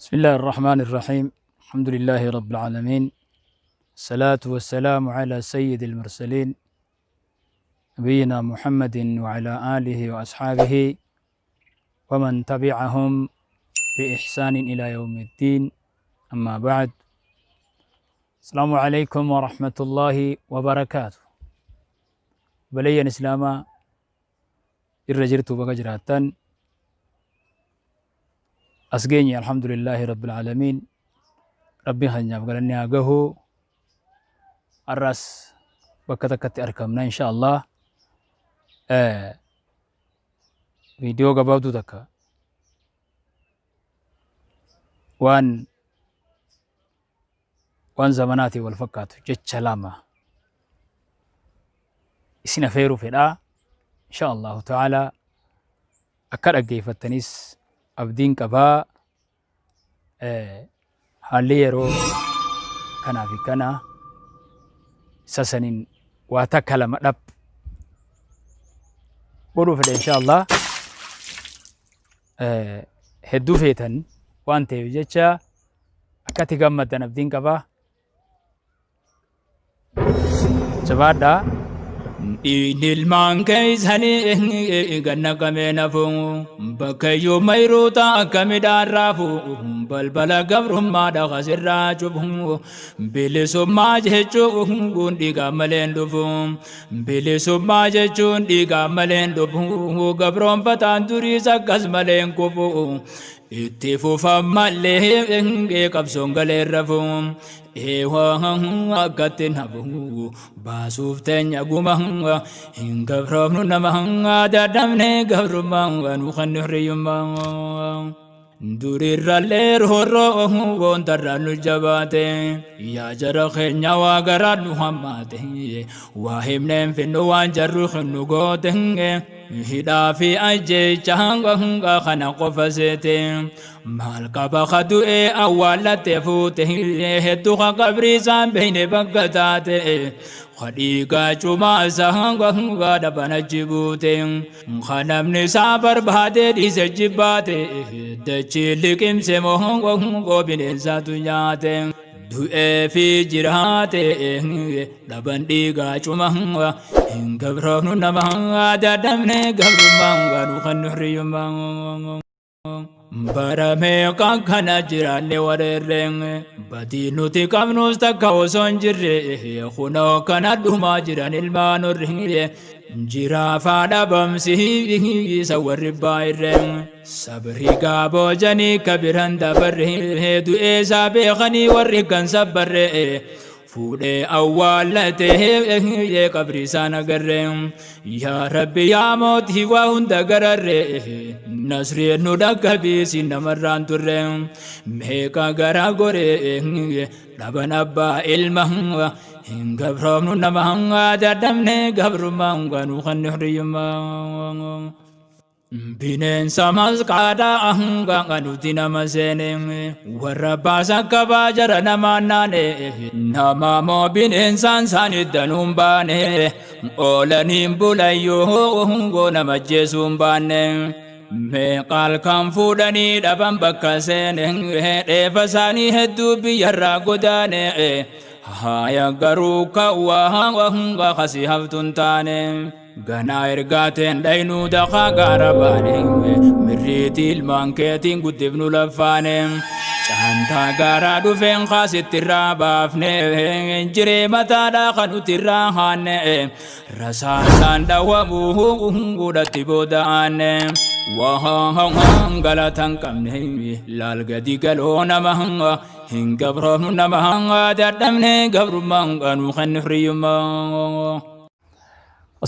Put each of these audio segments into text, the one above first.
بسم الله الرحمن الرحيم. الحمد لله رب العالمين، الصلاة والسلام على سيد المرسلين نبينا محمد وعلى آله وأصحابه ومن تبعهم بإحسان إلى يوم الدين. أما بعد، السلام عليكم ورحمة الله وبركاته. بليا إسلاما الرجرت بقجراتن أسجيني الحمد لله رب العالمين. ربي خلنا بقولني أجهو الرأس بكتكت أركمنا إن شاء الله. فيديو قبضو دكا وان زماناتي والفكات جتش لاما إسنا فيرو فدا إن شاء الله تعالى. أكاد أجي فتنيس أبدين كبا هاليرو كنا في كنا سسنين واتكلم أدب بقولوا في إن شاء الله. هدو فيتن وانتي وجتشا أكاتي قمت أبدين كبا سبادا Ilmaan keessanii ganna qabeena fuun bakkayyuu mayroota akka midhaan raafuu balbala gabrummaa dhaqasirraa cufu bilisummaa jechuun dhiigaa malee hin dhufu. Bilisummaa jechuun dhiigaa malee hin dhufu. Gabroonfataan duriis akkas malee hin kufu. Itti fufan malee qabsoon galee rafu. Akkatti nafu baasuuf teenya guma hin gabroomnu nama dadhabnee gabrummaa nu kan hirriyyummaa. Durirrallee roorroo woontarraan nu jabaate yaa jara keenya waa garaan nu hammaate waa himneen finnu waan jarru nu goote hidhaa fi ajjeecha kana qofa seete maal qaba kadu'ee awwaalattee fuute hedduu ka qabriisaan beeyne bakka taate khadiigaa cumaa isaa dhabana jibuute kanamni isaa barbaade dhiise jibbaate dachii liqimse moo bineensaatu nyaate du'ee fi jiraate dhaban dhiigaa cumaa hin gabroomnu nama dadhabne gabrummaa nu kan hirriyyummaa. Baramee kan kana jiraanne wareerreen badii nuti qabnus takka osoo hin jirre kunoo kana dhumaa jiran ilmaan horre jiraafaa dhabamsi isa warri baay'irreen sabri gaaboo janii kabiran dabarre du'ee isaa beekanii warri kan sabbarre fuudhee awwaalatee qabri isaan agarre. Yaa Rabbi yaa mootii waa hunda gararre nasreen nu dhaqqabsiisi namarraan turre meeqa gara gore dhaban abbaa ilma hin gabroomnu nama dadhabne gabrummaa nu kan hirriyyummaa. Bineensa masqaadhaa hanga nuti nama seene warra baasa qabaa jara namaan naane nama moo bineensaan isaanii danuun baane oolaniin bulayyoo nama jeesuun baanne meeqaal kan fuudhanii dhaban bakka seene dheefa isaanii hedduu biyyarraa godaane haaya garuu kawwaa kasii haftuun taane. Ganaa ergaateen dhaynuu daqaa gaara baane mirriitii ilmaan keetiin guddifnu laffaane caantaa gaaraa dhufeen kaasitti irraa baafne jiree mataadhaa kan nuti irraa haanne rasaasaan dhawwamuu godhatti booda'aanne waan galatan qabne laal gadi galoo nama hin gabroomnu nama dadhabne gabrummaa nu kan hirriyyummaa.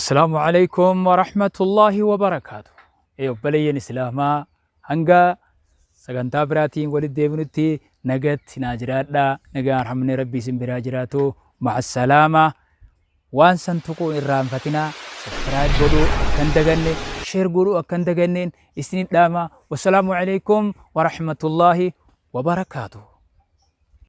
السلام عليكم ورحمة الله وبركاته. بلين إسلاما هنگا سغنتا براتين ولد ديبنتي نجت ناجرات لا نجا رحمني ربي سنبراجراتو مع السلامة. وان سنتقو إرام فتنا سبسكرايب قدو أكندغني شير قدو أكندغنين إسنين لاما. والسلام عليكم ورحمة الله وبركاته.